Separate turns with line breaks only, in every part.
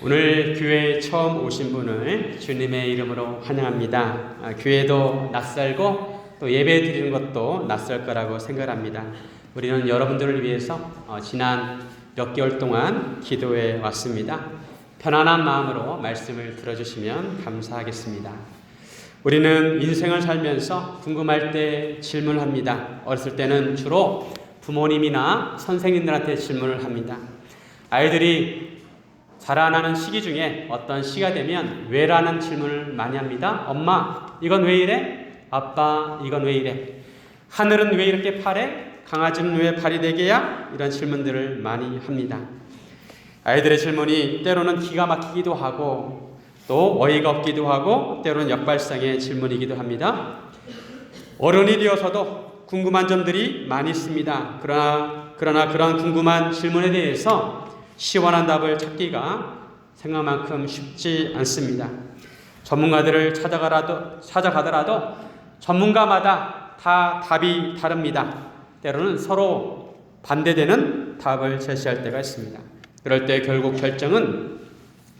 오늘 교회에 처음 오신 분을 주님의 이름으로 환영합니다. 교회도 낯설고 또 예배 드리는 것도 낯설 거라고 생각합니다. 우리는 여러분들을 위해서 지난 몇 개월 동안 기도해 왔습니다. 편안한 마음으로 말씀을 들어주시면 감사하겠습니다. 우리는 인생을 살면서 궁금할 때 질문을 합니다. 어렸을 때는 주로 부모님이나 선생님들한테 질문을 합니다. 아이들이 자라나는 시기 중에 어떤 시가 되면 왜라는 질문을 많이 합니다. 엄마, 이건 왜 이래? 아빠, 이건 왜 이래? 하늘은 왜 이렇게 파래? 강아지는 왜 발이 4개야? 이런 질문들을 많이 합니다. 아이들의 질문이 때로는 기가 막히기도 하고 또 어이가 없기도 하고 때로는 역발상의 질문이기도 합니다. 어른이 되어서도 궁금한 점들이 많이 있습니다. 그러나 그런 궁금한 질문에 대해서 시원한 답을 찾기가 생각만큼 쉽지 않습니다. 전문가들을 찾아가더라도 전문가마다 다 답이 다릅니다. 때로는 서로 반대되는 답을 제시할 때가 있습니다. 그럴 때 결국 결정은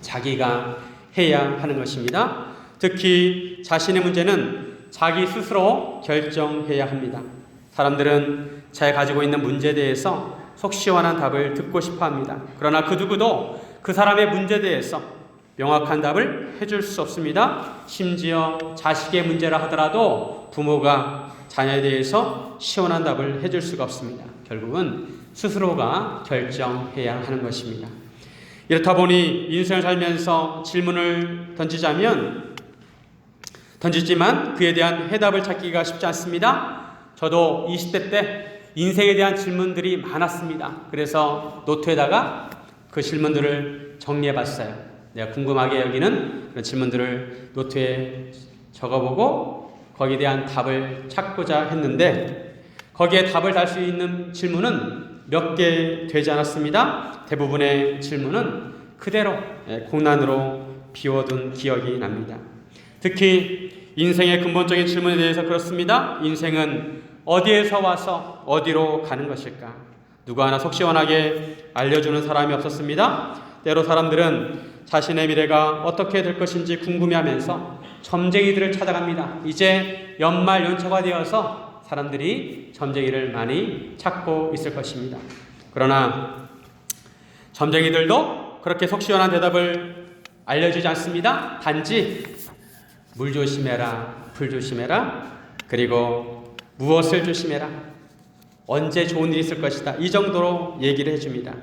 자기가 해야 하는 것입니다. 특히 자신의 문제는 자기 스스로 결정해야 합니다. 사람들은 자기가 가지고 있는 문제에 대해서 속 시원한 답을 듣고 싶어 합니다. 그러나 그 누구도 그 사람의 문제에 대해서 명확한 답을 해줄 수 없습니다. 심지어 자식의 문제라 하더라도 부모가 자녀에 대해서 시원한 답을 해줄 수가 없습니다. 결국은 스스로가 결정해야 하는 것입니다. 이렇다 보니 인생을 살면서 질문을 던지지만 그에 대한 해답을 찾기가 쉽지 않습니다. 저도 20대 때 인생에 대한 질문들이 많았습니다. 그래서 노트에다가 그 질문들을 정리해봤어요. 내가 궁금하게 여기는 그런 질문들을 노트에 적어보고 거기에 대한 답을 찾고자 했는데 거기에 답을 달 수 있는 질문은 몇 개 되지 않았습니다. 대부분의 질문은 그대로 공란으로 비워둔 기억이 납니다. 특히 인생의 근본적인 질문에 대해서 그렇습니다. 인생은 어디에서 와서 어디로 가는 것일까? 누구 하나 속 시원하게 알려주는 사람이 없었습니다. 때로 사람들은 자신의 미래가 어떻게 될 것인지 궁금해하면서 점쟁이들을 찾아갑니다. 이제 연말 연초가 되어서 사람들이 점쟁이를 많이 찾고 있을 것입니다. 그러나 점쟁이들도 그렇게 속 시원한 대답을 알려주지 않습니다. 단지 물 조심해라, 불 조심해라, 그리고 무엇을 조심해라, 언제 좋은 일이 있을 것이다, 이 정도로 얘기를 해줍니다.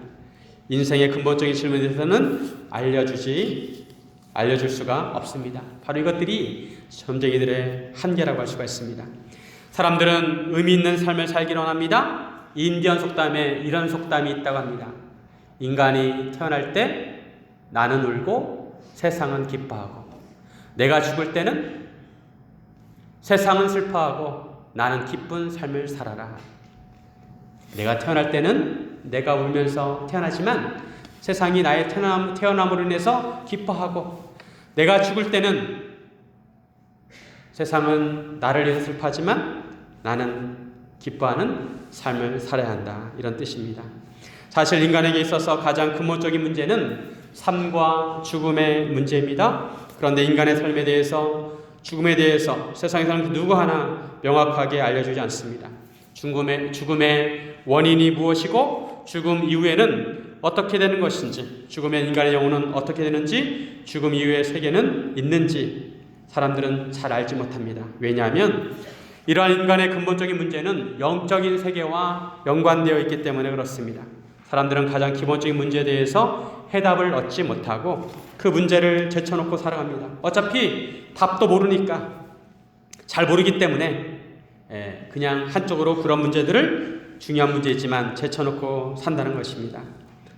인생의 근본적인 질문에 대해서는 알려줄 수가 없습니다. 바로 이것들이 점쟁이들의 한계라고 할 수가 있습니다. 사람들은 의미 있는 삶을 살기를 원합니다. 인디언 속담에 이런 속담이 있다고 합니다. 인간이 태어날 때 나는 울고 세상은 기뻐하고, 내가 죽을 때는 세상은 슬퍼하고 나는 기쁜 삶을 살아라. 내가 태어날 때는 내가 울면서 태어나지만 세상이 나의 태어남으로 인해서 기뻐하고, 내가 죽을 때는 세상은 나를 위해서 슬퍼하지만 나는 기뻐하는 삶을 살아야 한다. 이런 뜻입니다. 사실 인간에게 있어서 가장 근본적인 문제는 삶과 죽음의 문제입니다. 그런데 인간의 삶에 대해서, 죽음에 대해서 세상에서는 누구 하나 명확하게 알려주지 않습니다. 죽음의 원인이 무엇이고 죽음 이후에는 어떻게 되는 것인지, 죽음의 인간의 영혼은 어떻게 되는지, 죽음 이후의 세계는 있는지 사람들은 잘 알지 못합니다. 왜냐하면 이러한 인간의 근본적인 문제는 영적인 세계와 연관되어 있기 때문에 그렇습니다. 사람들은 가장 기본적인 문제에 대해서 해답을 얻지 못하고 그 문제를 제쳐놓고 살아갑니다. 어차피 답도 모르니까, 잘 모르기 때문에 그냥 한쪽으로 그런 문제들을 중요한 문제이지만 제쳐놓고 산다는 것입니다.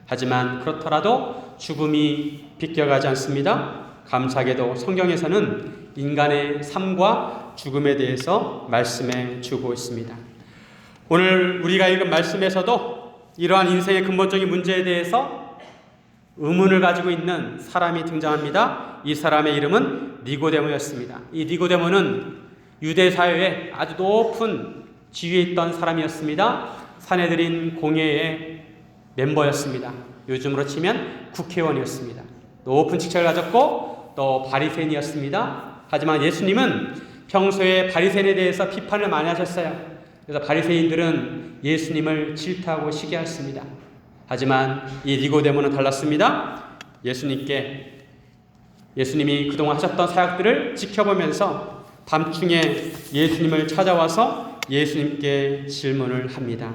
하지만 그렇더라도 죽음이 비껴가지 않습니다. 감사하게도 성경에서는 인간의 삶과 죽음에 대해서 말씀해 주고 있습니다. 오늘 우리가 읽은 말씀에서도 이러한 인생의 근본적인 문제에 대해서 의문을 가지고 있는 사람이 등장합니다. 이 사람의 이름은 니고데모였습니다. 이 니고데모는 유대 사회에 아주 높은 지위에 있던 사람이었습니다. 산헤드린 공회의 멤버였습니다. 요즘으로 치면 국회의원이었습니다. 높은 직책을 가졌고 또 바리새인이었습니다. 하지만 예수님은 평소에 바리새인에 대해서 비판을 많이 하셨어요. 그래서 바리새인들은 예수님을 질투하고 시기했습니다. 하지만 이 니고데모는 달랐습니다. 예수님이 그동안 하셨던 사역들을 지켜보면서 밤중에 예수님을 찾아와서 예수님께 질문을 합니다.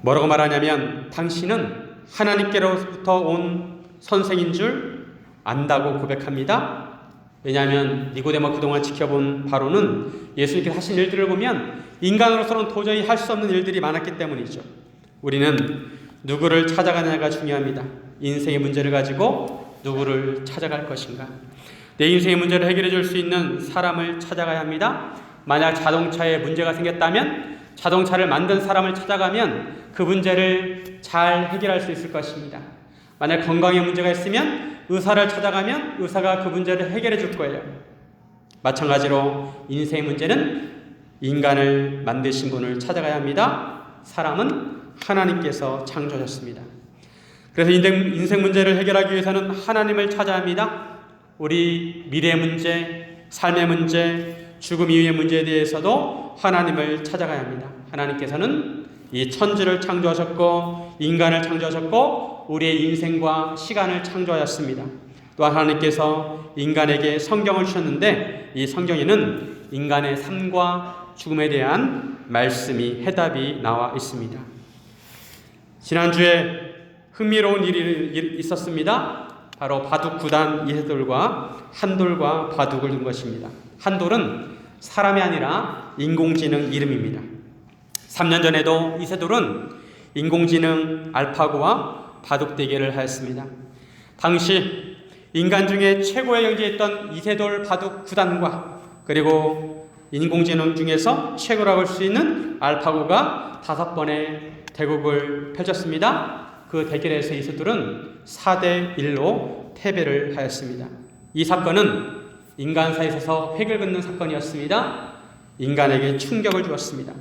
뭐라고 말하냐면 당신은 하나님께로부터 온 선생인 줄 안다고 고백합니다. 왜냐하면 니고데모 그동안 지켜본 바로는 예수님께서 하신 일들을 보면 인간으로서는 도저히 할 수 없는 일들이 많았기 때문이죠. 우리는 누구를 찾아가느냐가 중요합니다. 인생의 문제를 가지고 누구를 찾아갈 것인가? 내 인생의 문제를 해결해 줄 수 있는 사람을 찾아가야 합니다. 만약 자동차에 문제가 생겼다면 자동차를 만든 사람을 찾아가면 그 문제를 잘 해결할 수 있을 것입니다. 만약 건강에 문제가 있으면 의사를 찾아가면 의사가 그 문제를 해결해 줄 거예요. 마찬가지로 인생의 문제는 인간을 만드신 분을 찾아가야 합니다. 사람은 하나님께서 창조하셨습니다. 그래서 인생 문제를 해결하기 위해서는 하나님을 찾아야 합니다. 우리 미래의 문제, 삶의 문제, 죽음 이후의 문제에 대해서도 하나님을 찾아가야 합니다. 하나님께서는 이 천지를 창조하셨고 인간을 창조하셨고 우리의 인생과 시간을 창조하였습니다. 또한 하나님께서 인간에게 성경을 주셨는데 이 성경에는 인간의 삶과 죽음에 대한 말씀이 해답이 나와 있습니다. 지난주에 흥미로운 일이 있었습니다. 바로 바둑 구단 이세돌과 한돌과 바둑을 둔 것입니다. 한돌은 사람이 아니라 인공지능 이름입니다. 3년 전에도 이세돌은 인공지능 알파고와 바둑 대결을 하였습니다. 당시 인간 중에 최고의 경지했던 이세돌 바둑 구단과 그리고 인공지능 중에서 최고라고 할 수 있는 알파고가 5번의 대국을 펼쳤습니다. 그 대결에서 이세돌은 4대1로 패배를 하였습니다. 이 사건은 인간사에 있어서 획을 긋는 사건이었습니다. 인간에게 충격을 주었습니다.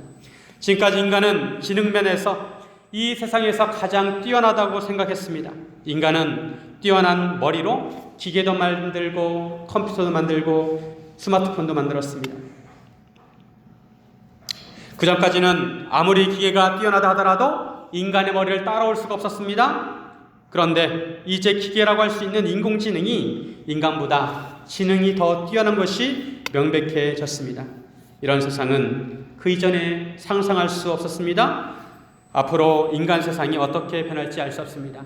지금까지 인간은 지능면에서 이 세상에서 가장 뛰어나다고 생각했습니다. 인간은 뛰어난 머리로 기계도 만들고 컴퓨터도 만들고 스마트폰도 만들었습니다. 그 전까지는 아무리 기계가 뛰어나다 하더라도 인간의 머리를 따라올 수가 없었습니다. 그런데 이제 기계라고 할 수 있는 인공지능이 인간보다 지능이 더 뛰어난 것이 명백해졌습니다. 이런 세상은 그 이전에 상상할 수 없었습니다. 앞으로 인간 세상이 어떻게 변할지 알 수 없습니다.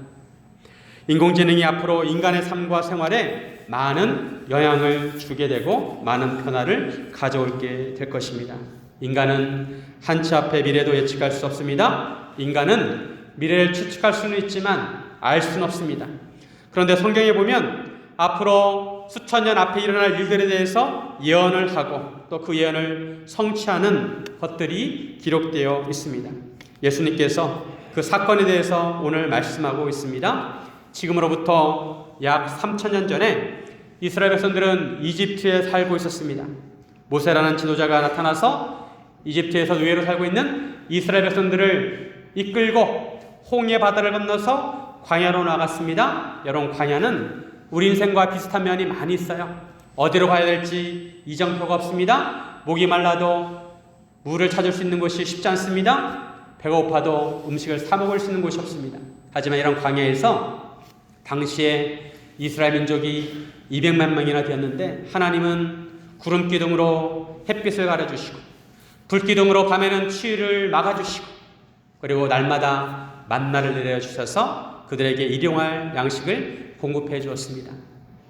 인공지능이 앞으로 인간의 삶과 생활에 많은 영향을 주게 되고 많은 변화를 가져올게 될 것입니다. 인간은 한치 앞의 미래도 예측할 수 없습니다. 인간은 미래를 추측할 수는 있지만 알 수는 없습니다. 그런데 성경에 보면 앞으로 수천 년 앞에 일어날 일들에 대해서 예언을 하고 또 그 예언을 성취하는 것들이 기록되어 있습니다. 예수님께서 그 사건에 대해서 오늘 말씀하고 있습니다. 지금으로부터 약 3,000년 전에 이스라엘 백성들은 이집트에 살고 있었습니다. 모세라는 지도자가 나타나서 이집트에서 노예로 살고 있는 이스라엘 백성들을 이끌고 홍해 바다를 건너서 광야로 나갔습니다. 여러분, 광야는 우리 인생과 비슷한 면이 많이 있어요. 어디로 가야 될지 이정표가 없습니다. 목이 말라도 물을 찾을 수 있는 곳이 쉽지 않습니다. 배가 고파도 음식을 사 먹을 수 있는 곳이 없습니다. 하지만 이런 광야에서 당시에 이스라엘 민족이 200만 명이나 되었는데 하나님은 구름 기둥으로 햇빛을 가려주시고 불 기둥으로 밤에는 추위를 막아주시고 그리고 날마다 만나를 내려주셔서 그들에게 일용할 양식을 공급해 주었습니다.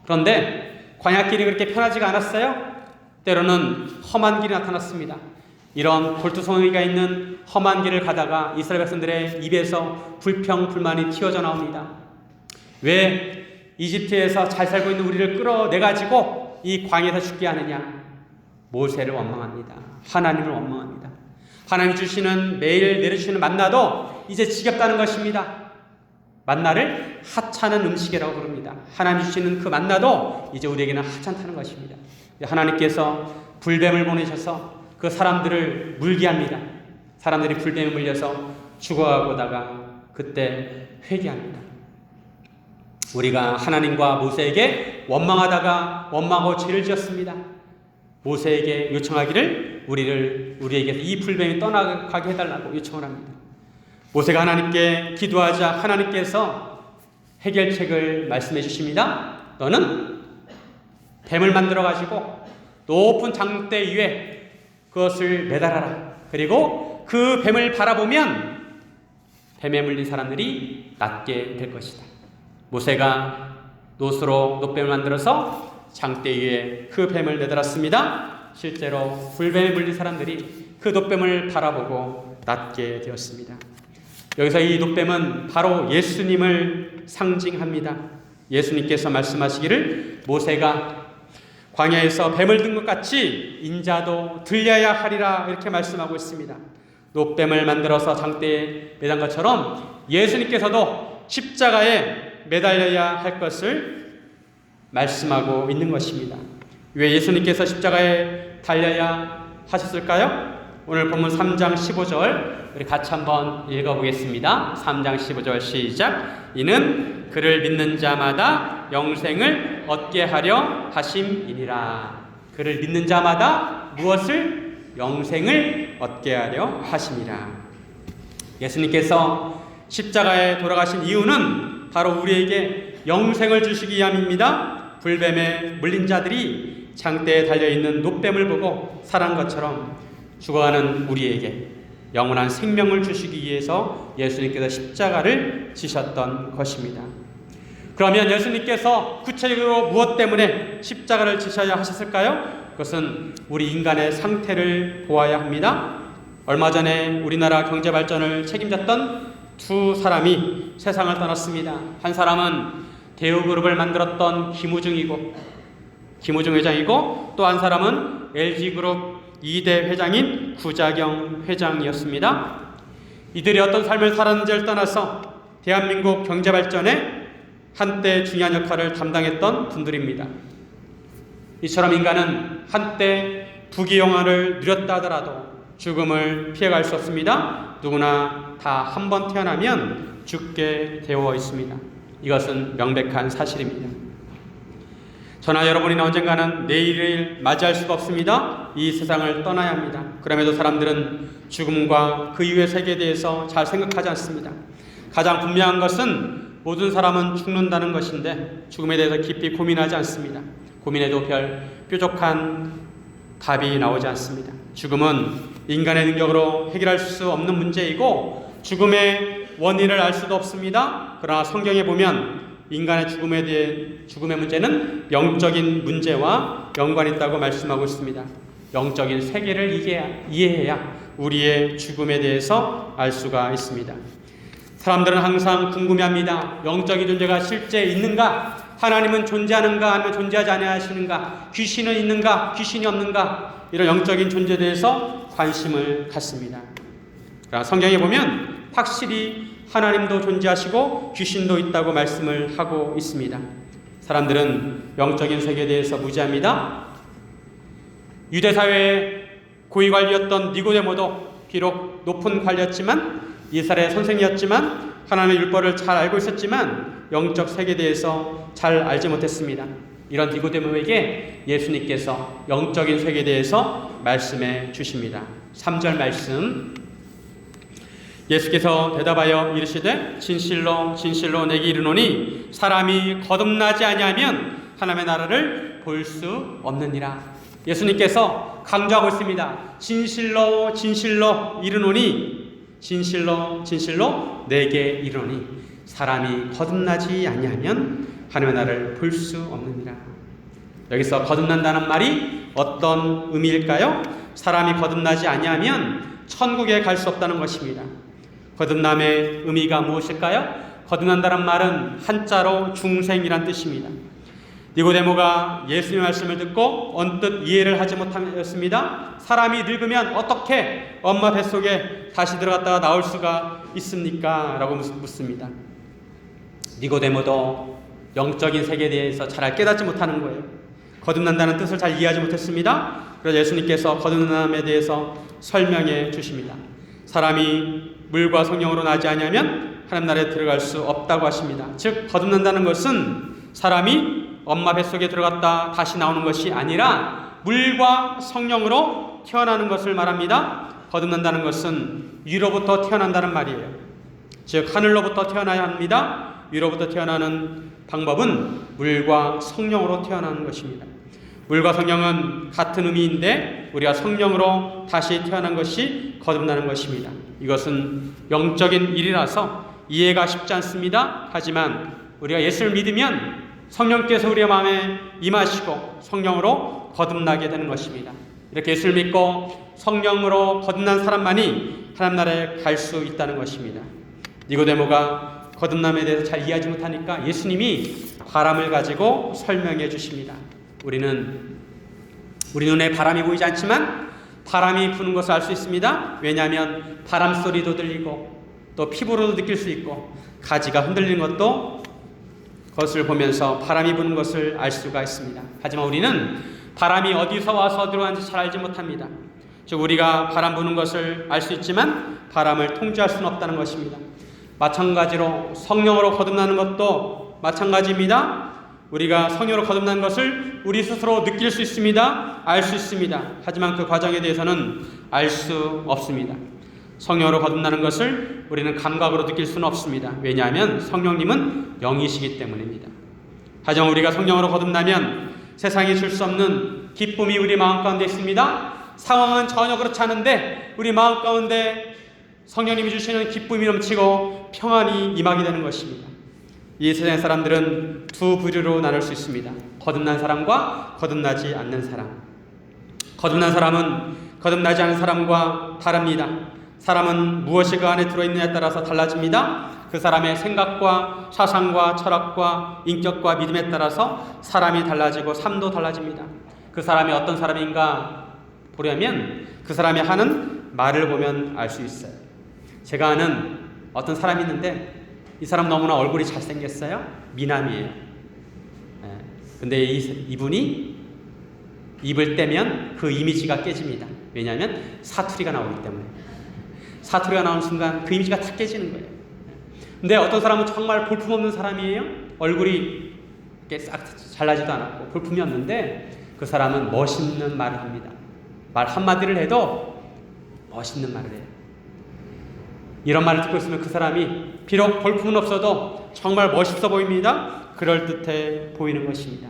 그런데 광야길이 그렇게 편하지가 않았어요. 때로는 험한 길이 나타났습니다. 이런 골투성이가 있는 험한 길을 가다가 이스라엘 백성들의 입에서 불평불만이 튀어져 나옵니다. 왜 이집트에서 잘 살고 있는 우리를 끌어내가지고 이 광야에서 죽게 하느냐? 모세를 원망합니다. 하나님을 원망합니다. 하나님 주시는 매일 내려주시는 만나도 이제 지겹다는 것입니다. 만나를 하찮은 음식이라고 부릅니다. 하나님 주시는 그 만나도 이제 우리에게는 하찮다는 것입니다. 하나님께서 불뱀을 보내셔서 그 사람들을 물게 합니다. 사람들이 불뱀에 물려서 죽어가고다가 그때 회개합니다. 우리가 하나님과 모세에게 원망하고 죄를 지었습니다. 모세에게 요청하기를 우리에게서 이 불뱀이 떠나가게 해달라고 요청을 합니다. 모세가 하나님께 기도하자 하나님께서 해결책을 말씀해 주십니다. 너는 뱀을 만들어 가지고 높은 장대 위에 그것을 매달아라. 그리고 그 뱀을 바라보면 뱀에 물린 사람들이 낫게 될 것이다. 모세가 노뱀을 만들어서 장대 위에 그 뱀을 내달았습니다. 실제로 불뱀에 물린 사람들이 그 노뱀을 바라보고 낫게 되었습니다. 여기서 이 노뱀은 바로 예수님을 상징합니다. 예수님께서 말씀하시기를 모세가 광야에서 뱀을 든 것 같이 인자도 들려야 하리라 이렇게 말씀하고 있습니다. 노뱀을 만들어서 장대에 매단 것처럼 예수님께서도 십자가에 매달려야 할 것을 말씀하고 있는 것입니다. 왜 예수님께서 십자가에 달려야 하셨을까요? 오늘 본문 3장 15절 우리 같이 한번 읽어보겠습니다. 3장 15절 시작. 이는 그를 믿는 자마다 영생을 얻게 하려 하심이니라. 그를 믿는 자마다 무엇을? 영생을 얻게 하려 하심이라. 예수님께서 십자가에 돌아가신 이유는 바로 우리에게 영생을 주시기 위함입니다. 불뱀에 물린 자들이 장대에 달려있는 노뱀을 보고 살아난 것처럼 죽어가는 우리에게 영원한 생명을 주시기 위해서 예수님께서 십자가를 지셨던 것입니다. 그러면 예수님께서 구체적으로 무엇 때문에 십자가를 지셔야 하셨을까요? 그것은 우리 인간의 상태를 보아야 합니다. 얼마 전에 우리나라 경제 발전을 책임졌던 두 사람이 세상을 떠났습니다. 한 사람은 대우그룹을 만들었던 김우중 회장이고 또 한 사람은 LG그룹 2대 회장인 구자경 회장이었습니다. 이들이 어떤 삶을 살았는지를 떠나서 대한민국 경제 발전에 한때 중요한 역할을 담당했던 분들입니다. 이처럼 인간은 한때 부귀영화를 누렸다 하더라도 죽음을 피해갈 수 없습니다. 누구나 다 한 번 태어나면 죽게 되어 있습니다. 이것은 명백한 사실입니다. 저나 여러분이 언젠가는 내일을 맞이할 수가 없습니다. 이 세상을 떠나야 합니다. 그럼에도 사람들은 죽음과 그 이후의 세계에 대해서 잘 생각하지 않습니다. 가장 분명한 것은 모든 사람은 죽는다는 것인데 죽음에 대해서 깊이 고민하지 않습니다. 고민해도 별 뾰족한 답이 나오지 않습니다. 죽음은 인간의 능력으로 해결할 수 없는 문제이고 죽음의 원인을 알 수도 없습니다. 그러나 성경에 보면 인간의 죽음의 문제는 영적인 문제와 연관이 있다고 말씀하고 있습니다. 영적인 세계를 이해해야 우리의 죽음에 대해서 알 수가 있습니다. 사람들은 항상 궁금해합니다. 영적인 존재가 실제 있는가? 하나님은 존재하는가? 아니면 존재하지 않으시는가? 귀신은 있는가? 귀신이 없는가? 이런 영적인 존재에 대해서 관심을 갖습니다. 그러나 성경에 보면 확실히 하나님도 존재하시고 귀신도 있다고 말씀을 하고 있습니다. 사람들은 영적인 세계에 대해서 무지합니다. 유대사회의 고위관리였던 니고데모도 비록 높은 관리였지만 이스라엘의 선생이었지만 하나님의 율법을 잘 알고 있었지만 영적 세계에 대해서 잘 알지 못했습니다. 이런 니고데모에게 예수님께서 영적인 세계에 대해서 말씀해 주십니다. 3절 말씀 예수께서 대답하여 이르시되 진실로 진실로 내게 이르노니 사람이 거듭나지 아니하면 하나님의 나라를 볼 수 없느니라. 예수님께서 강조하고 있습니다. 진실로 진실로 이르노니 진실로 진실로 내게 이르노니 사람이 거듭나지 아니하면 하나님의 나라를 볼 수 없느니라. 여기서 거듭난다는 말이 어떤 의미일까요? 사람이 거듭나지 아니하면 천국에 갈 수 없다는 것입니다. 거듭남의 의미가 무엇일까요? 거듭난다는 말은 한자로 중생이란 뜻입니다. 니고데모가 예수님의 말씀을 듣고 언뜻 이해를 하지 못하였습니다. 사람이 늙으면 어떻게 엄마 뱃속에 다시 들어갔다가 나올 수가 있습니까? 라고 묻습니다. 니고데모도 영적인 세계에 대해서 잘 깨닫지 못하는 거예요. 거듭난다는 뜻을 잘 이해하지 못했습니다. 그래서 예수님께서 거듭남에 대해서 설명해 주십니다. 사람이 물과 성령으로 나지 아니하면 하나님 나라에 들어갈 수 없다고 하십니다. 즉 거듭난다는 것은 사람이 엄마 뱃속에 들어갔다 다시 나오는 것이 아니라 물과 성령으로 태어나는 것을 말합니다. 거듭난다는 것은 위로부터 태어난다는 말이에요. 즉 하늘로부터 태어나야 합니다. 위로부터 태어나는 방법은 물과 성령으로 태어나는 것입니다. 물과 성령은 같은 의미인데 우리가 성령으로 다시 태어난 것이 거듭나는 것입니다. 이것은 영적인 일이라서 이해가 쉽지 않습니다. 하지만 우리가 예수를 믿으면 성령께서 우리의 마음에 임하시고 성령으로 거듭나게 되는 것입니다. 이렇게 예수를 믿고 성령으로 거듭난 사람만이 하나님 나라에 갈 수 있다는 것입니다. 니고데모가 거듭남에 대해서 잘 이해하지 못하니까 예수님이 바람을 가지고 설명해 주십니다. 우리 눈에 바람이 보이지 않지만 바람이 부는 것을 알 수 있습니다. 왜냐하면 바람 소리도 들리고 또 피부로도 느낄 수 있고 가지가 흔들리는 것도 그것을 보면서 바람이 부는 것을 알 수가 있습니다. 하지만 우리는 바람이 어디서 와서 들어가는지 잘 알지 못합니다. 즉 우리가 바람 부는 것을 알 수 있지만 바람을 통제할 수는 없다는 것입니다. 마찬가지로 성령으로 거듭나는 것도 마찬가지입니다. 우리가 성령으로 거듭난 것을 우리 스스로 느낄 수 있습니다. 알 수 있습니다. 하지만 그 과정에 대해서는 알 수 없습니다. 성령으로 거듭나는 것을 우리는 감각으로 느낄 수는 없습니다. 왜냐하면 성령님은 영이시기 때문입니다. 하지만 우리가 성령으로 거듭나면 세상이 줄 수 없는 기쁨이 우리 마음 가운데 있습니다. 상황은 전혀 그렇지 않은데 우리 마음 가운데 성령님이 주시는 기쁨이 넘치고 평안이 임하게 되는 것입니다. 이 세상의 사람들은 두 부류로 나눌 수 있습니다. 거듭난 사람과 거듭나지 않는 사람. 거듭난 사람은 거듭나지 않은 사람과 다릅니다. 사람은 무엇이 그 안에 들어있느냐에 따라서 달라집니다. 그 사람의 생각과 사상과 철학과 인격과 믿음에 따라서 사람이 달라지고 삶도 달라집니다. 그 사람이 어떤 사람인가 보려면 그 사람이 하는 말을 보면 알 수 있어요. 제가 아는 어떤 사람이 있는데 이 사람 너무나 얼굴이 잘생겼어요. 미남이에요. 근데 이분이 입을 떼면 그 이미지가 깨집니다. 왜냐하면 사투리가 나오기 때문에. 사투리가 나오는 순간 그 이미지가 다 깨지는 거예요. 근데 어떤 사람은 정말 볼품없는 사람이에요. 얼굴이 싹 잘나지도 않았고 볼품이 없는데 그 사람은 멋있는 말을 합니다. 말 한마디를 해도 멋있는 말을 해요. 이런 말을 듣고 있으면 그 사람이 비록 볼품은 없어도 정말 멋있어 보입니다. 그럴듯해 보이는 것입니다.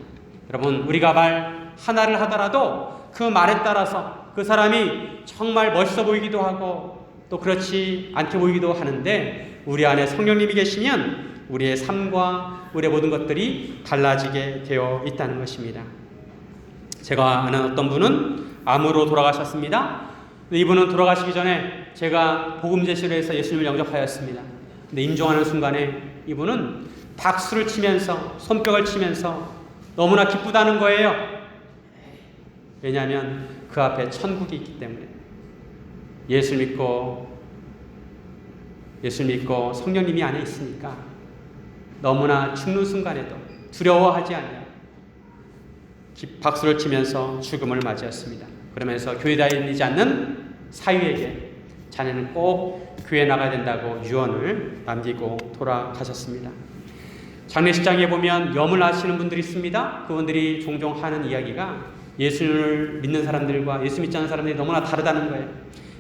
여러분, 우리가 말 하나를 하더라도 그 말에 따라서 그 사람이 정말 멋있어 보이기도 하고 또 그렇지 않게 보이기도 하는데 우리 안에 성령님이 계시면 우리의 삶과 우리의 모든 것들이 달라지게 되어 있다는 것입니다. 제가 아는 어떤 분은 암으로 돌아가셨습니다. 이분은 돌아가시기 전에 제가 복음제시로에서 예수님을 영접하였습니다. 근데 임종하는 순간에 이분은 박수를 치면서 손뼉을 치면서 너무나 기쁘다는 거예요. 왜냐하면 그 앞에 천국이 있기 때문에. 예수 믿고 성령님이 안에 있으니까 너무나 죽는 순간에도 두려워하지 않아요. 박수를 치면서 죽음을 맞이했습니다. 그러면서 교회 다니지 않는 사위에게 자네는 꼭 교회 나가야 된다고 유언을 남기고 돌아가셨습니다. 장례식장에 보면 염을 하시는 분들이 있습니다. 그분들이 종종 하는 이야기가 예수를 믿는 사람들과 예수 믿지 않는 사람들이 너무나 다르다는 거예요.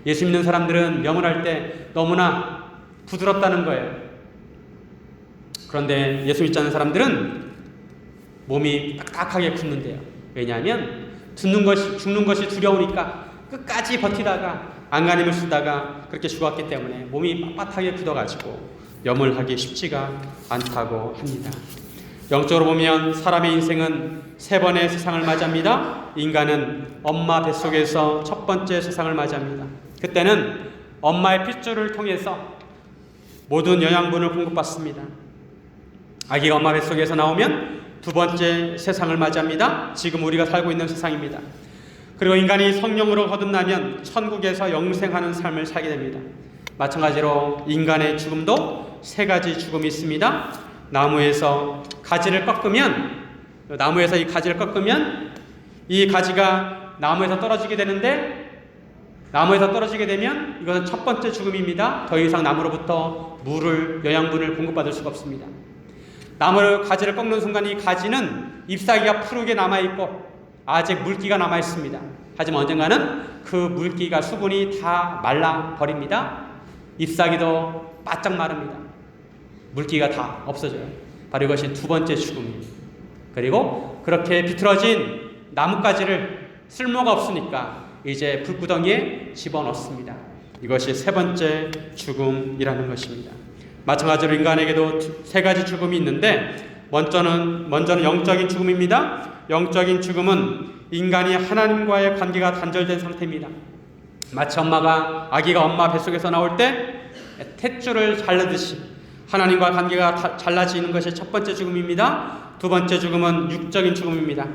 예수 믿는 사람들은 염을 할 때 너무나 부드럽다는 거예요. 그런데 예수 믿지 않는 사람들은 몸이 딱딱하게 굳는데요. 왜냐하면 죽는 것이 두려우니까 끝까지 버티다가 안간힘을 쓰다가 그렇게 죽었기 때문에 몸이 빳빳하게 굳어가지고 염을 하기 쉽지가 않다고 합니다. 영적으로 보면 사람의 인생은 3번의 세상을 맞이합니다. 인간은 엄마 뱃속에서 첫 번째 세상을 맞이합니다. 그때는 엄마의 핏줄을 통해서 모든 영양분을 공급받습니다. 아기가 엄마 뱃속에서 나오면 두 번째 세상을 맞이합니다. 지금 우리가 살고 있는 세상입니다. 그리고 인간이 성령으로 거듭나면 천국에서 영생하는 삶을 살게 됩니다. 마찬가지로 인간의 죽음도 3가지 죽음이 있습니다. 나무에서 이 가지를 꺾으면 이 가지가 나무에서 떨어지게 되는데 나무에서 떨어지게 되면 이것은 첫 번째 죽음입니다. 더 이상 나무로부터 물을, 영양분을 공급받을 수가 없습니다. 나무를 가지를 꺾는 순간 이 가지는 잎사귀가 푸르게 남아있고 아직 물기가 남아있습니다. 하지만 언젠가는 그 물기가 수분이 다 말라버립니다. 잎사귀도 바짝 마릅니다. 물기가 다 없어져요. 바로 이것이 두 번째 죽음입니다. 그리고 그렇게 비틀어진 나뭇가지를 쓸모가 없으니까 이제 불구덩이에 집어넣습니다. 이것이 세 번째 죽음이라는 것입니다. 마찬가지로 인간에게도 세 가지 죽음이 있는데 먼저는 영적인 죽음입니다. 영적인 죽음은 인간이 하나님과의 관계가 단절된 상태입니다. 마치 아기가 엄마 뱃속에서 나올 때 탯줄을 자르듯이 하나님과 관계가 잘라지는 것이 첫 번째 죽음입니다. 두 번째 죽음은 육적인 죽음입니다.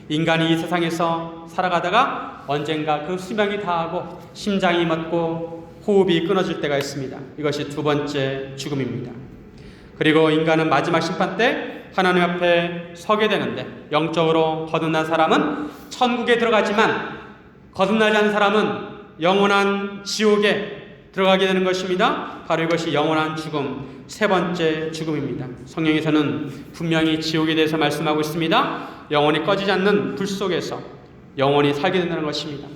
인간이 이 세상에서 살아가다가 언젠가 그 수명이 다하고 심장이 멎고 호흡이 끊어질 때가 있습니다. 이것이 두 번째 죽음입니다. 그리고 인간은 마지막 심판 때 하나님 앞에 서게 되는데 영적으로 거듭난 사람은 천국에 들어가지만 거듭나지 않은 사람은 영원한 지옥에 들어가게 되는 것입니다. 바로 이것이 영원한 죽음, 세 번째 죽음입니다. 성경에서는 분명히 지옥에 대해서 말씀하고 있습니다. 영원히 꺼지지 않는 불 속에서 영원히 살게 된다는 것입니다.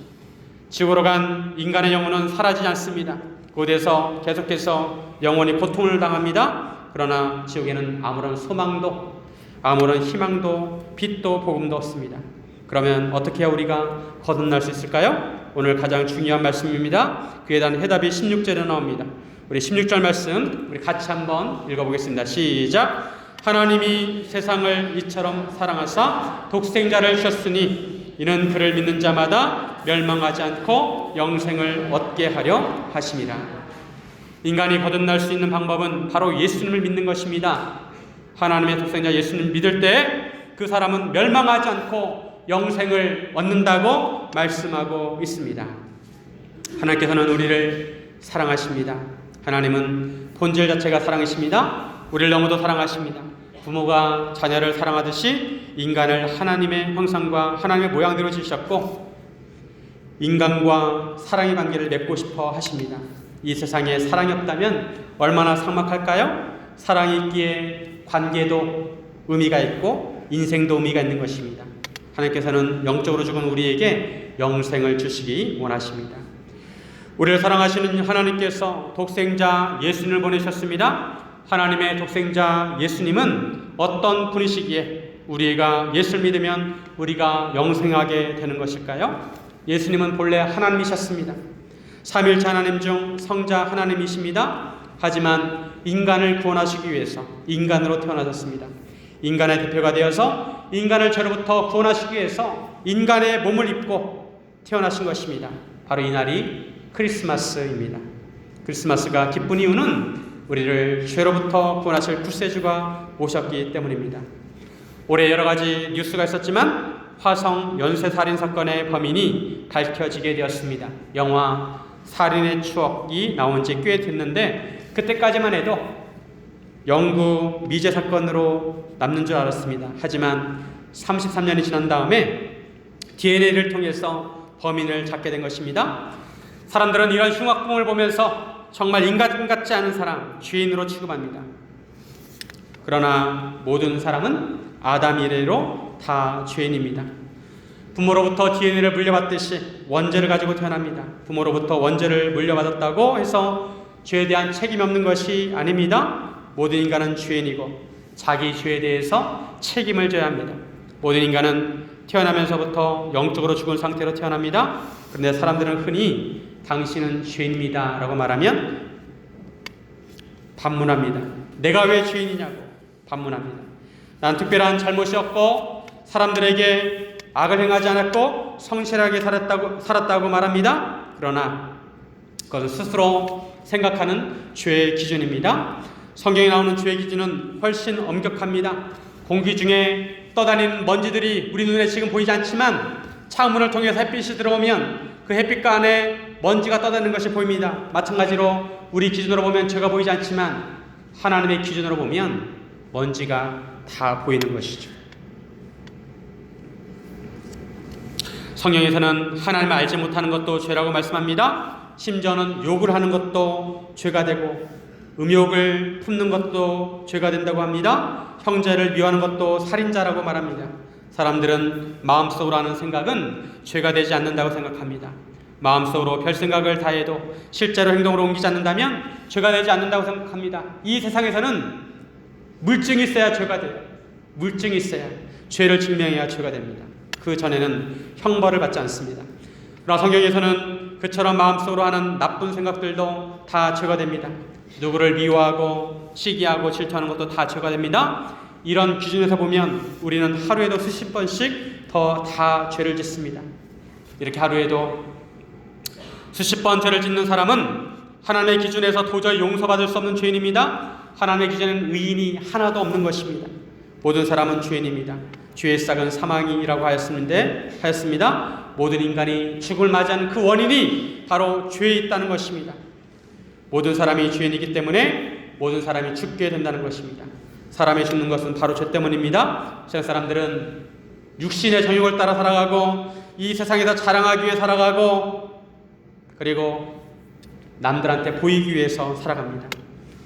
지옥으로 간 인간의 영혼은 사라지지 않습니다. 그곳에서 계속해서 영원히 고통을 당합니다. 그러나 지옥에는 아무런 소망도, 아무런 희망도, 빛도 복음도 없습니다. 그러면 어떻게 해야 우리가 거듭날 수 있을까요? 오늘 가장 중요한 말씀입니다. 그에 대한 해답이 16절에 나옵니다. 우리 16절 말씀 우리 같이 한번 읽어보겠습니다. 시작. 하나님이 세상을 이처럼 사랑하사 독생자를 주셨으니 이는 그를 믿는 자마다 멸망하지 않고 영생을 얻게 하려 하심이라. 인간이 거듭날 수 있는 방법은 바로 예수님을 믿는 것입니다. 하나님의 독생자 예수님을 믿을 때 그 사람은 멸망하지 않고 영생을 얻는다고 말씀하고 있습니다. 하나님께서는 우리를 사랑하십니다. 하나님은 본질 자체가 사랑이십니다. 우리를 너무도 사랑하십니다. 부모가 자녀를 사랑하듯이 인간을 하나님의 형상과 하나님의 모양대로 지으셨고 인간과 사랑의 관계를 맺고 싶어 하십니다. 이 세상에 사랑이 없다면 얼마나 삭막할까요? 사랑이 있기에 관계도 의미가 있고 인생도 의미가 있는 것입니다. 하나님께서는 영적으로 죽은 우리에게 영생을 주시기 원하십니다. 우리를 사랑하시는 하나님께서 독생자 예수님을 보내셨습니다. 하나님의 독생자 예수님은 어떤 분이시기에 우리가 예수를 믿으면 우리가 영생하게 되는 것일까요? 예수님은 본래 하나님이셨습니다. 삼위일체 하나님 중 성자 하나님이십니다. 하지만 인간을 구원하시기 위해서 인간으로 태어나셨습니다. 인간의 대표가 되어서 인간을 죄로부터 구원하시기 위해서 인간의 몸을 입고 태어나신 것입니다. 바로 이 날이 크리스마스입니다. 크리스마스가 기쁜 이유는 우리를 죄로부터 구원하실 구세주가 오셨기 때문입니다. 올해 여러 가지 뉴스가 있었지만 화성 연쇄살인 사건의 범인이 밝혀지게 되었습니다. 영화 살인의 추억이 나온 지 꽤 됐는데 그때까지만 해도 영구 미제 사건으로 남는 줄 알았습니다. 하지만 33년이 지난 다음에 DNA를 통해서 범인을 잡게 된 것입니다. 사람들은 이런 흉악범을 보면서 정말 인간 같지 않은 사람, 죄인으로 취급합니다. 그러나 모든 사람은 아담 이래로 다 죄인입니다. 부모로부터 DNA를 물려받듯이 원죄를 가지고 태어납니다. 부모로부터 원죄를 물려받았다고 해서 죄에 대한 책임이 없는 것이 아닙니다. 모든 인간은 죄인이고 자기 죄에 대해서 책임을 져야 합니다. 모든 인간은 태어나면서부터 영적으로 죽은 상태로 태어납니다. 그런데 사람들은 흔히 당신은 죄인입니다 라고 말하면 반문합니다. 내가 왜 죄인이냐고 반문합니다. 난 특별한 잘못이 없고 사람들에게 악을 행하지 않았고 성실하게 살았다고 말합니다. 그러나 그것은 스스로 생각하는 죄의 기준입니다. 성경에 나오는 죄의 기준은 훨씬 엄격합니다. 공기 중에 떠다니는 먼지들이 우리 눈에 지금 보이지 않지만 창문을 통해서 햇빛이 들어오면 그 햇빛가 안에 먼지가 떠다니는 것이 보입니다. 마찬가지로 우리 기준으로 보면 죄가 보이지 않지만 하나님의 기준으로 보면 먼지가 다 보이는 것이죠. 성경에서는 하나님을 알지 못하는 것도 죄라고 말씀합니다. 심지어는 욕을 하는 것도 죄가 되고 음욕을 품는 것도 죄가 된다고 합니다. 형제를 미워하는 것도 살인자라고 말합니다. 사람들은 마음속으로 하는 생각은 죄가 되지 않는다고 생각합니다. 마음속으로 별 생각을 다해도 실제로 행동으로 옮기지 않는다면 죄가 되지 않는다고 생각합니다. 이 세상에서는 물증이 있어야 죄가 돼요. 물증이 있어야, 죄를 증명해야 죄가 됩니다. 그 전에는 형벌을 받지 않습니다. 그러나 성경에서는 그처럼 마음속으로 하는 나쁜 생각들도 다 죄가 됩니다. 누구를 미워하고 시기하고 질투하는 것도 다 죄가 됩니다. 이런 기준에서 보면 우리는 하루에도 수십 번씩 다 죄를 짓습니다. 이렇게 하루에도 수십 번 죄를 짓는 사람은 하나님의 기준에서 도저히 용서받을 수 없는 죄인입니다. 하나님의 기준에는 의인이 하나도 없는 것입니다. 모든 사람은 죄인입니다. 죄의 싹은 사망이라고 하였습니다. 모든 인간이 죽음을 맞이하는 그 원인이 바로 죄에 있다는 것입니다. 모든 사람이 죄인이기 때문에 모든 사람이 죽게 된다는 것입니다. 사람이 죽는 것은 바로 죄 때문입니다. 세상 사람들은 육신의 정욕을 따라 살아가고 이 세상에서 자랑하기 위해 살아가고 그리고 남들한테 보이기 위해서 살아갑니다.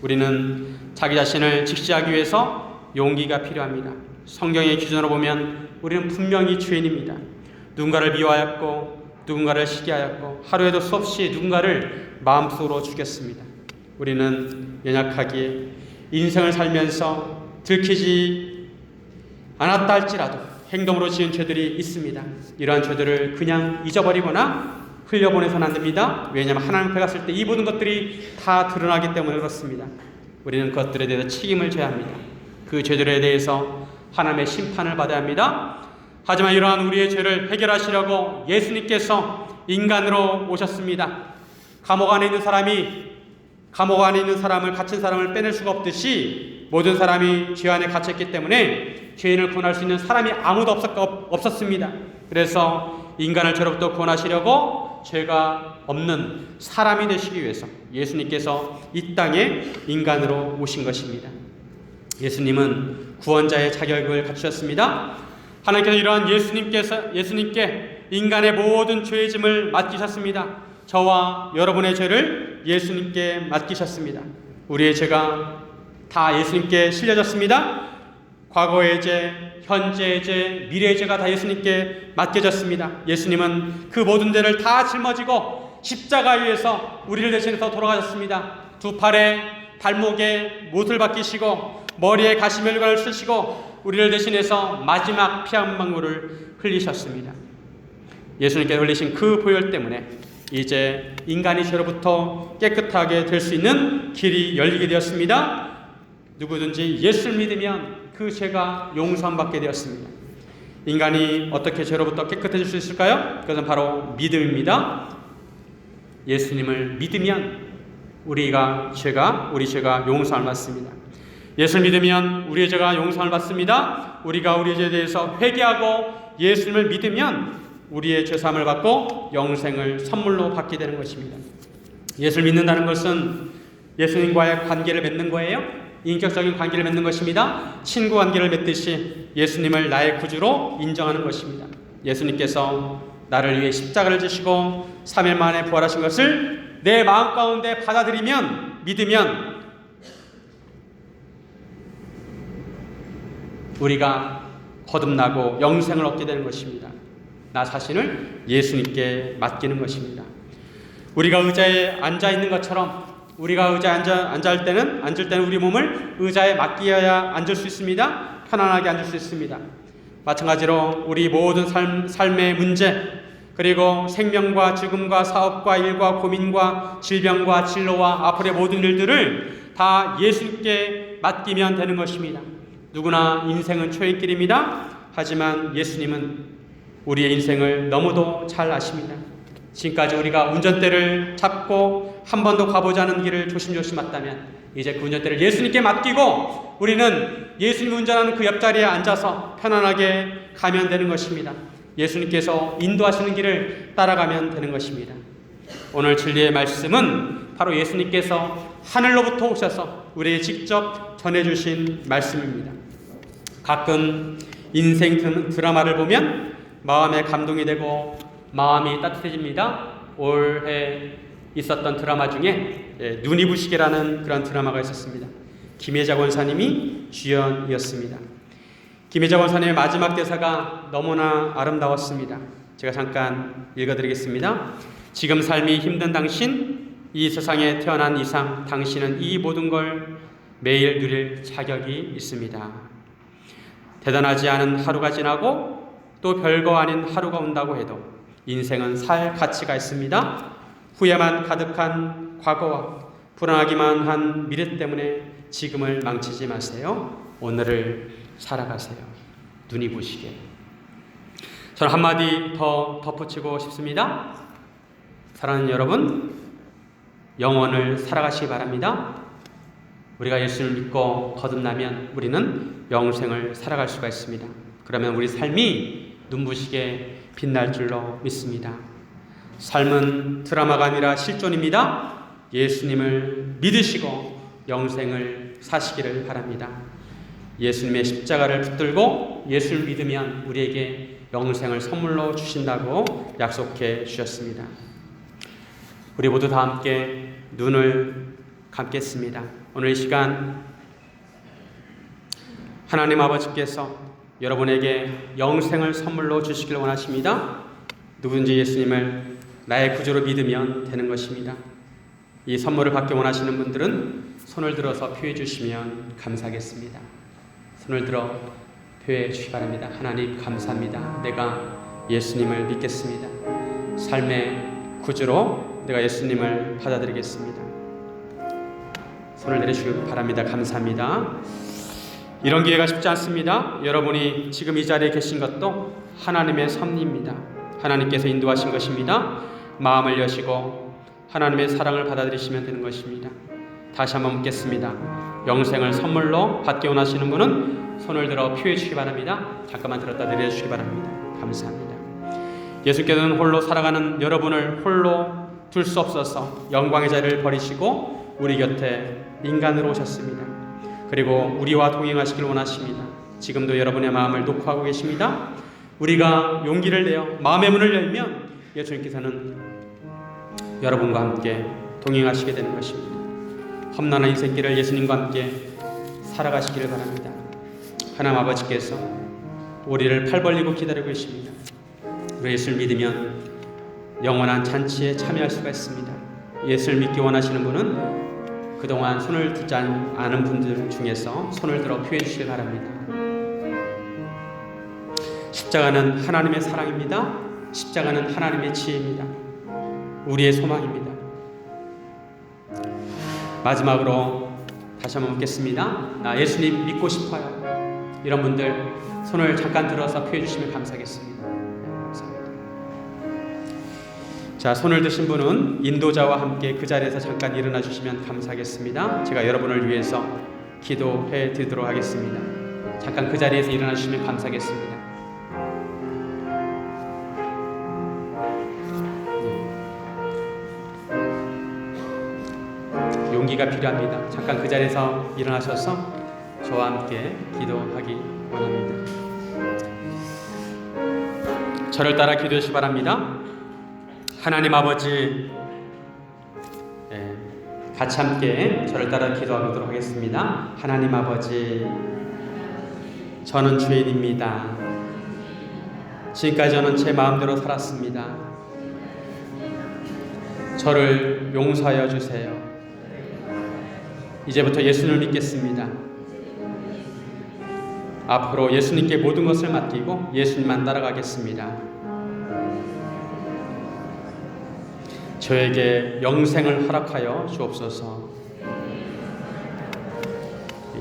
우리는 자기 자신을 직시하기 위해서 용기가 필요합니다. 성경의 기준으로 보면 우리는 분명히 죄인입니다. 누군가를 미워하였고 누군가를 시기하였고 하루에도 수없이 누군가를 마음속으로 죽였습니다. 우리는 연약하기에 인생을 살면서 들키지 않았다 할지라도 행동으로 지은 죄들이 있습니다. 이러한 죄들을 그냥 잊어버리거나 흘려보내서는 안 됩니다. 왜냐하면 하나님 앞에 갔을 때 이 모든 것들이 다 드러나기 때문에 그렇습니다. 우리는 그것들에 대해서 책임을 져야 합니다. 그 죄들에 대해서 하나님의 심판을 받아야 합니다. 하지만 이러한 우리의 죄를 해결하시려고 예수님께서 인간으로 오셨습니다. 감옥 안에 있는 사람을 갇힌 사람을 빼낼 수가 없듯이 모든 사람이 죄 안에 갇혔기 때문에 죄인을 구원할 수 있는 사람이 아무도 없었습니다. 그래서 인간을 죄로부터 구원하시려고 죄가 없는 사람이 되시기 위해서 예수님께서 이 땅에 인간으로 오신 것입니다. 예수님은 구원자의 자격을 갖추셨습니다. 하나님께서 이러한 예수님께 인간의 모든 죄의 짐을 맡기셨습니다. 저와 여러분의 죄를 예수님께 맡기셨습니다. 우리의 죄가 다 예수님께 실려졌습니다. 과거의 죄, 현재의 죄, 미래의 죄가 다 예수님께 맡겨졌습니다. 예수님은 그 모든 죄를 다 짊어지고 십자가 위에서 우리를 대신해서 돌아가셨습니다. 두 팔에 발목에 못을 박히시고 머리에 가시멜관을 쓰시고 우리를 대신해서 마지막 피 한 방울을 흘리셨습니다. 예수님께 흘리신 그 보혈 때문에 이제 인간이 죄로부터 깨끗하게 될 수 있는 길이 열리게 되었습니다. 누구든지 예수를 믿으면 그 죄가 용서받게 되었습니다. 인간이 어떻게 죄로부터 깨끗해질 수 있을까요? 그것은 바로 믿음입니다. 예수님을 믿으면 우리 죄가 용서를 받습니다. 예수를 믿으면 우리의 죄가 용서를 받습니다. 우리가 우리의 죄에 대해서 회개하고 예수님을 믿으면 우리의 죄사함을 받고 영생을 선물로 받게 되는 것입니다. 예수를 믿는다는 것은 예수님과의 관계를 맺는 거예요. 인격적인 관계를 맺는 것입니다. 친구 관계를 맺듯이 예수님을 나의 구주로 인정하는 것입니다. 예수님께서 나를 위해 십자가를 지시고 3일 만에 부활하신 것을 내 마음 가운데 받아들이면, 믿으면 우리가 거듭나고 영생을 얻게 되는 것입니다. 나 자신을 예수님께 맡기는 것입니다. 우리가 의자에 앉아 있는 것처럼 우리가 의자에 앉을 때는 우리 몸을 의자에 맡겨야 앉을 수 있습니다. 편안하게 앉을 수 있습니다. 마찬가지로 우리 모든 삶의 문제, 그리고 생명과 죽음과 사업과 일과 고민과 질병과 진로와 앞으로의 모든 일들을 다 예수님께 맡기면 되는 것입니다. 누구나 인생은 초행길입니다. 하지만 예수님은 우리의 인생을 너무도 잘 아십니다. 지금까지 우리가 운전대를 잡고 한 번도 가보지 않은 길을 조심조심 왔다면 이제 그 운전대를 예수님께 맡기고 우리는 예수님 운전하는 그 옆자리에 앉아서 편안하게 가면 되는 것입니다. 예수님께서 인도하시는 길을 따라가면 되는 것입니다. 오늘 진리의 말씀은 바로 예수님께서 하늘로부터 오셔서 우리에게 직접 전해주신 말씀입니다. 가끔 인생 드라마를 보면 마음에 감동이 되고 마음이 따뜻해집니다. 올해 있었던 드라마 중에 눈이 부시게라는 그런 드라마가 있었습니다. 김혜자 권사님이 주연이었습니다. 김혜자 권사님의 마지막 대사가 너무나 아름다웠습니다. 제가 잠깐 읽어드리겠습니다. 지금 삶이 힘든 당신, 이 세상에 태어난 이상 당신은 이 모든 걸 매일 누릴 자격이 있습니다. 대단하지 않은 하루가 지나고 또 별거 아닌 하루가 온다고 해도 인생은 살 가치가 있습니다. 후회만 가득한 과거와 불안하기만 한 미래 때문에 지금을 망치지 마세요. 오늘을 살아가세요. 눈이 부시게. 저는 한마디 더 덧붙이고 싶습니다. 사랑하는 여러분, 영원을 살아가시기 바랍니다. 우리가 예수를 믿고 거듭나면 우리는 영생을 살아갈 수가 있습니다. 그러면 우리 삶이 눈부시게 빛날 줄로 믿습니다. 삶은 드라마가 아니라 실존입니다. 예수님을 믿으시고 영생을 사시기를 바랍니다. 예수님의 십자가를 붙들고 예수를 믿으면 우리에게 영생을 선물로 주신다고 약속해 주셨습니다. 우리 모두 다 함께 눈을 감겠습니다. 오늘 이 시간 하나님 아버지께서 여러분에게 영생을 선물로 주시길 원하십니다. 누군지 예수님을 나의 구주로 믿으면 되는 것입니다. 이 선물을 받기 원하시는 분들은 손을 들어서 표해 주시면 감사하겠습니다. 손을 들어 표해 주시기 바랍니다. 하나님 감사합니다. 내가 예수님을 믿겠습니다. 삶의 구주로 내가 예수님을 받아들이겠습니다. 손을 내려주시기 바랍니다. 감사합니다. 이런 기회가 쉽지 않습니다. 여러분이 지금 이 자리에 계신 것도 하나님의 섭리입니다. 하나님께서 인도하신 것입니다. 마음을 여시고 하나님의 사랑을 받아들이시면 되는 것입니다. 다시 한번 묻겠습니다. 영생을 선물로 받기 원하시는 분은 손을 들어 표해 주시기 바랍니다. 잠깐만 들었다 내려주시기 바랍니다. 감사합니다. 예수께서는 홀로 살아가는 여러분을 홀로 둘 수 없어서 영광의 자리를 버리시고 우리 곁에 인간으로 오셨습니다. 그리고 우리와 동행하시길 원하십니다. 지금도 여러분의 마음을 녹화하고 계십니다. 우리가 용기를 내어 마음의 문을 열면 예수님께서는 여러분과 함께 동행하시게 되는 것입니다. 험난한 인생길을 예수님과 함께 살아가시기를 바랍니다. 하나님 아버지께서 우리를 팔 벌리고 기다리고 계십니다. 우리 예수를 믿으면 영원한 잔치에 참여할 수가 있습니다. 예수를 믿기 원하시는 분은 그동안 손을 들지 않은 분들 중에서 손을 들어 표해 주시기 바랍니다. 십자가는 하나님의 사랑입니다. 십자가는 하나님의 지혜입니다. 우리의 소망입니다. 마지막으로 다시 한번 묻겠습니다. 나 예수님 믿고 싶어요. 이런 분들 손을 잠깐 들어서 표해 주시면 감사하겠습니다. 감사합니다. 자, 손을 드신 분은 인도자와 함께 그 자리에서 잠깐 일어나 주시면 감사하겠습니다. 제가 여러분을 위해서 기도해 드리도록 하겠습니다. 잠깐 그 자리에서 일어나 주시면 감사하겠습니다. 용기가 필요합니다. 잠깐 그 자리에서 일어나셔서 저와 함께 기도하기 원합니다. 저를 따라 기도해 주시기 바랍니다. 하나님 아버지, 같이 함께 저를 따라 기도하도록 하겠습니다. 하나님 아버지, 저는 죄인입니다. 지금까지 저는 제 마음대로 살았습니다. 저를 용서하여 주세요. 이제부터 예수님을 믿겠습니다. 앞으로 예수님께 모든 것을 맡기고 예수님만 따라가겠습니다. 저에게 영생을 허락하여 주옵소서.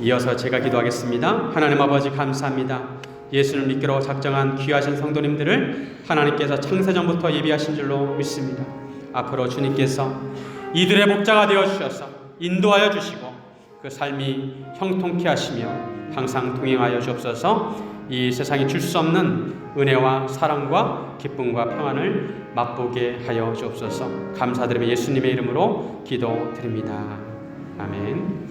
이어서 제가 기도하겠습니다. 하나님 아버지 감사합니다. 예수를 믿기로 작정한 귀하신 성도님들을 하나님께서 창세전부터 예비하신 줄로 믿습니다. 앞으로 주님께서 이들의 목자가 되어 주셔서 인도하여 주시고 그 삶이 형통케 하시며 항상 동행하여 주옵소서. 이 세상이 줄 수 없는 은혜와 사랑과 기쁨과 평안을 맛보게 하여 주옵소서. 감사드리며 예수님의 이름으로 기도드립니다. 아멘.